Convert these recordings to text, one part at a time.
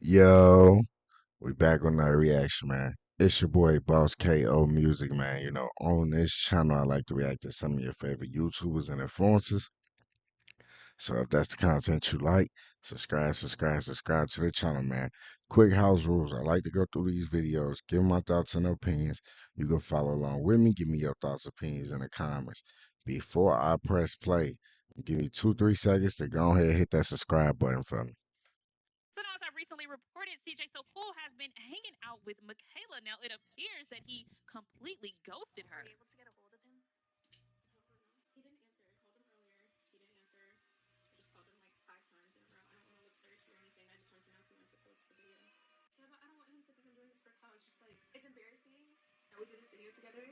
Yo, we back on that reaction, man. It's your boy Boss KO Music, man. On this channel, I like to react to some of your favorite YouTubers and influencers. So if that's the content you like, subscribe to the channel, man. Quick house rules. I like to go through these videos, give my thoughts and opinions. You can follow along with me. Give me your thoughts, opinions in the comments. Before I press play, give me 2, 3 seconds to go ahead and hit that subscribe button for me. So now, as I recently reported, CJ So Cool has been hanging out with Michaela. Now it appears that he completely ghosted her. Were you able to get a hold of him? He didn't answer. I called him earlier. He didn't answer. I just called him like 5 times in a row. I don't want to look thirsty or anything. I just wanted to know if he wanted to post the video. Yeah, but I don't want him to think I'm doing this for clout. It's just like, it's embarrassing that we did this video together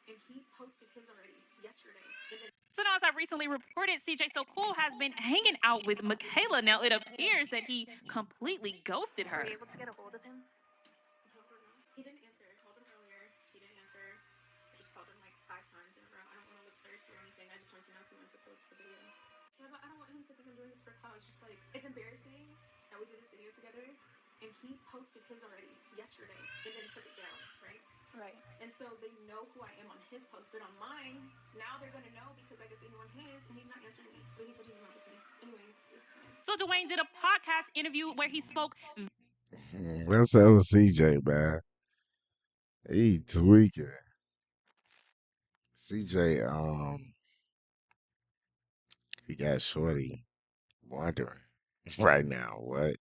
and he posted his already yesterday. And then So now, as I recently reported, CJ So Cool has been hanging out with Michaela. Now it appears that he completely ghosted her. were you able to get a hold of him? He didn't answer. I called him earlier. He didn't answer. I just called him like 5 times in a row. I don't want to look thirsty or anything. I just wanted to know if he wanted to post the video. Yeah, but I don't want him to think I'm doing this for clout. It's just like, it's embarrassing that we did this video together and he posted his already yesterday and then took it down, right? Right. And so they know who I am on his post, but on mine, now they're gonna know because I guess they knew on his and he's not answering me. But he said he's in love with me. Anyways, it's fine. So Dwayne did a podcast interview where he spoke Let's have CJ, man. He tweaking. CJ, he got Shorty wondering right now. What?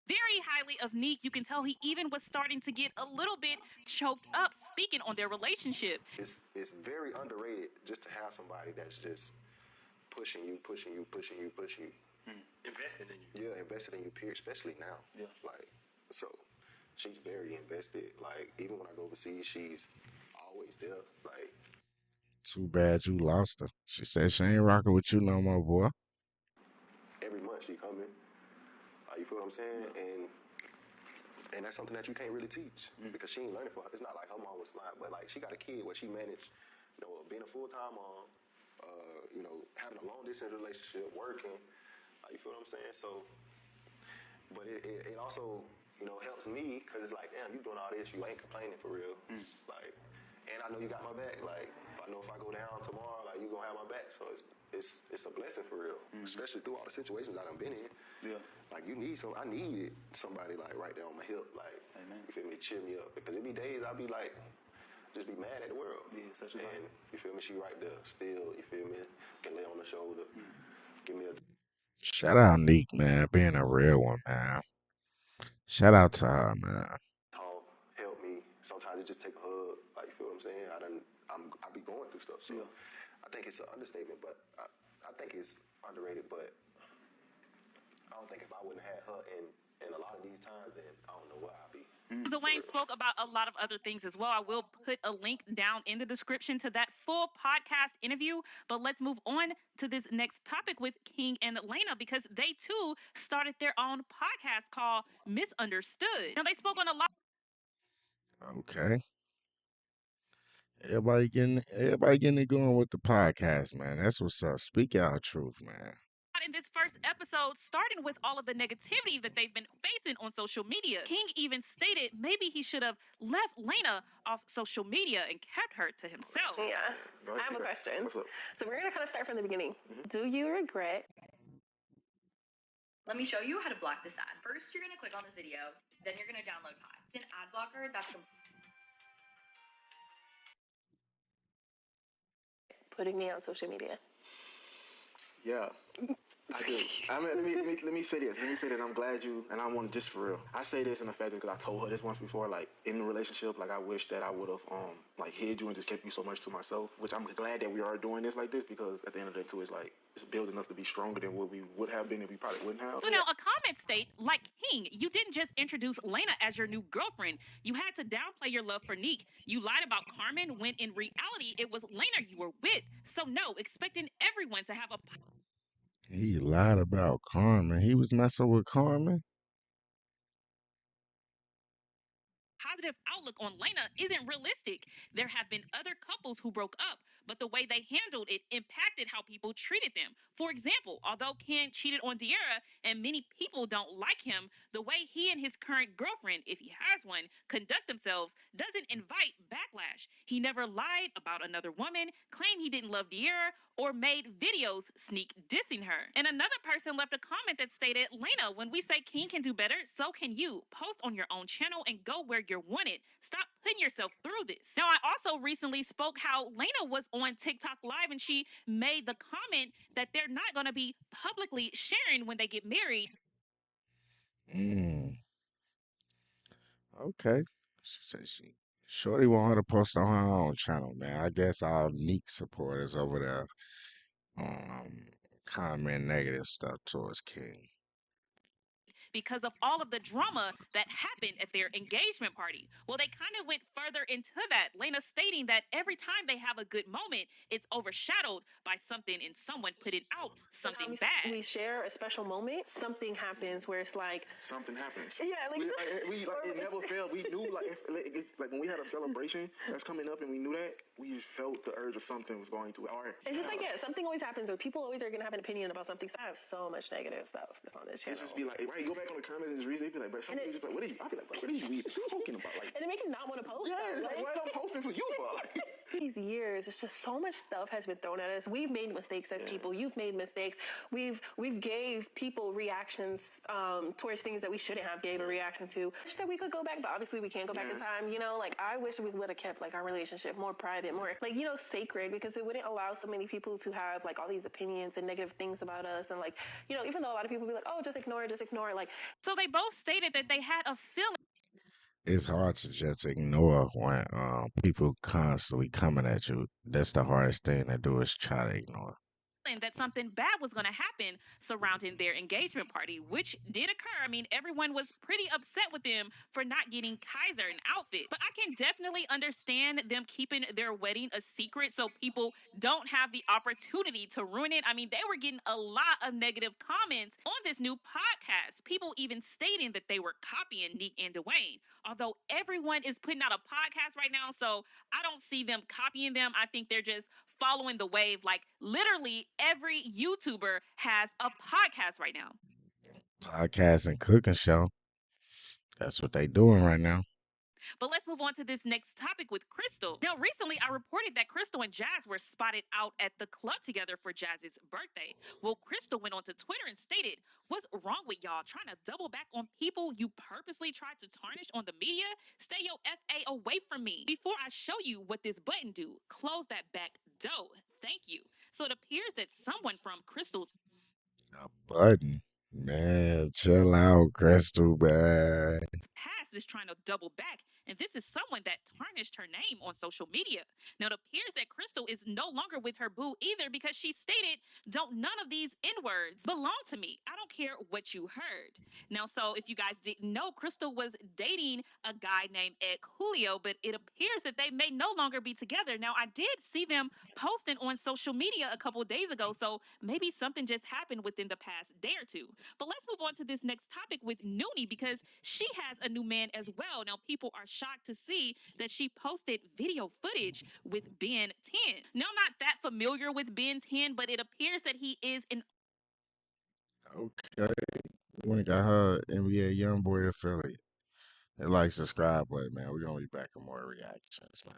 very highly of Nique. You can tell he even was starting to get a little bit choked up speaking on their relationship. It's very underrated just to have somebody that's just pushing you. Invested in you. Yeah, invested in you, period, especially now. Yeah. Like, so she's very invested. Like, even when I go overseas, she's always there. Like, Too bad you lost her. She said she ain't rocking with you no more, boy. every month she coming. You feel what I'm saying? And that's something that you can't really teach because she ain't learning for her. It's not like her mom was fine, but like she got a kid where she managed, being a full-time mom, having a long distance relationship, working. You feel what I'm saying? So, but it also, helps me because it's like, damn, you doing all this, you ain't complaining for real. Like, and I know you got my back. Like, I know if I go down tomorrow, like you gonna have my back. So it's a blessing for real, especially through all the situations that I've been in. Yeah. Like I needed somebody like right there on my hip, like, Amen. you feel me, cheer me up. Because it be days I'll be like, just be mad at the world. Yeah, such a and you feel me, she right there, still, you feel me, can lay on the shoulder, give me a Shout out Nique, man, being a real one, man. Shout out to her, man. talk, help me. Sometimes it just take a hug. Like, you feel what I'm saying? I be going through stuff. So Yeah. I think it's an understatement, but I think it's underrated. But I don't think if I wouldn't have her in a lot of these times, then I don't know where I'd be. Dwayne spoke about a lot of other things as well. I will put a link down in the description to that full podcast interview. But let's move on to this next topic with King and Lena because they too started their own podcast called Misunderstood. Now they spoke on a lot Okay. Everybody getting it going with the podcast, man. That's what's up. Speak our truth, man. in this first episode, starting with all of the negativity that they've been facing on social media. King even stated maybe he should have left Lena off social media and kept her to himself. Yeah. Go I ahead, have a Peter. question. What's up? So we're gonna kind of start from the beginning. Do you regret? Let me show you how to block this ad. First, you're gonna click on this video, then you're gonna download Hi. It's an ad blocker that's Putting me on social media. Yeah. I do. I mean, let me say this. I'm glad you, and I want to just for real. I say this in the fact that because I told her this once before, like in the relationship, like I wish that I would have like hid you and just kept you so much to myself. Which I'm glad that we are doing this like this because at the end of the day too, it's like it's building us to be stronger than what we would have been if we probably wouldn't have. So now a comment state, like King, you didn't just introduce Lena as your new girlfriend. You had to downplay your love for Nique. You lied about Carmen when in reality it was Lena you were with. So no, expecting everyone to have a He lied about Carmen. He was messing with Carmen. positive outlook on Lena isn't realistic. There have been other couples who broke up, but the way they handled it impacted how people treated them. For example, although Ken cheated on De'Ara and many people don't like him, the way he and his current girlfriend, if he has one, conduct themselves doesn't invite backlash. He never lied about another woman, claimed he didn't love De'Ara, or made videos sneak dissing her. And another person left a comment that stated, Lena, when we say King can do better, so can you. Post on your own channel and go where you're wanted. Stop putting yourself through this. Now, I also recently spoke how Lena was on TikTok Live and she made the comment that they're not going to be publicly sharing when they get married. Mm, okay. She said she Shorty want her to post on her own channel, man. I guess our Nique supporters over there comment negative stuff towards King. Because of all of the drama that happened at their engagement party. Well, they kind of went further into that, Lena stating that every time they have a good moment, it's overshadowed by something and someone putting out something bad. We share a special moment. Something happens where it's like Something happens. yeah, like It never failed. We knew like it's like when we had a celebration that's coming up and we knew that we just felt the urge of something was going to. All right. it's just like something always happens where people always are gonna have an opinion about something. So I have so much negative stuff that's on this channel. It's just be like, right, go back on the comments and just read. They be like, bro, something just like, what are you? I be like, bro, what are you talking about? Like, and it makes you not want to post. yeah, it's like, what am I posting for you for? Like, these years, it's just so much stuff has been thrown at us. We've made mistakes as people. You've made mistakes. We've gave people reactions towards things that we shouldn't have gave a reaction to. Wish that we could go back, but obviously we can't go back in time. You know, like I wish we would have kept like our relationship more private, more like sacred, because it wouldn't allow so many people to have like all these opinions and negative things about us. And like even though a lot of people be like, oh, just ignore it, like. So they both stated that they had a feeling It's hard to just ignore when people constantly coming at you. That's the hardest thing to do is try to ignore. that something bad was going to happen surrounding their engagement party, which did occur. I mean, everyone was pretty upset with them for not getting Kaiser an outfit. But I can definitely understand them keeping their wedding a secret so people don't have the opportunity to ruin it. I mean, they were getting a lot of negative comments on this new podcast. People even stating that they were copying Nique and Dwayne. Although everyone is putting out a podcast right now, so I don't see them copying them. I think they're just following the wave. Like literally every YouTuber has a podcast right now. Podcast and cooking show. That's what they doing right now. But let's move on to this next topic with Crystal. Now, recently I reported that Crystal and Jazz were spotted out at the club together for Jazz's birthday. Well, Crystal went onto Twitter and stated, "What's wrong with y'all trying to double back on people you purposely tried to tarnish on the media? Stay your FA away from me. Before I show you what this button do, close that back door. Thank you." So it appears that someone from Crystal's A button. Man, chill out, Crystal, man. past is trying to double back, and this is someone that tarnished her name on social media. Now, it appears that Crystal is no longer with her boo either because she stated, "Don't none of these N words belong to me. I don't care what you heard." Now, so if you guys didn't know, Crystal was dating a guy named Ed Julio, but it appears that they may no longer be together. Now, I did see them posting on social media a couple days ago, so maybe something just happened within the past day or two. But let's move on to this next topic with Noonie because she has a new man as well. Now, people are shocked to see that she posted video footage with Ben 10. Now, I'm not that familiar with Ben 10, but it appears that he is an Okay. We got her NBA Youngboy affiliate. And like, subscribe button, man. We're gonna be back with more reactions, man.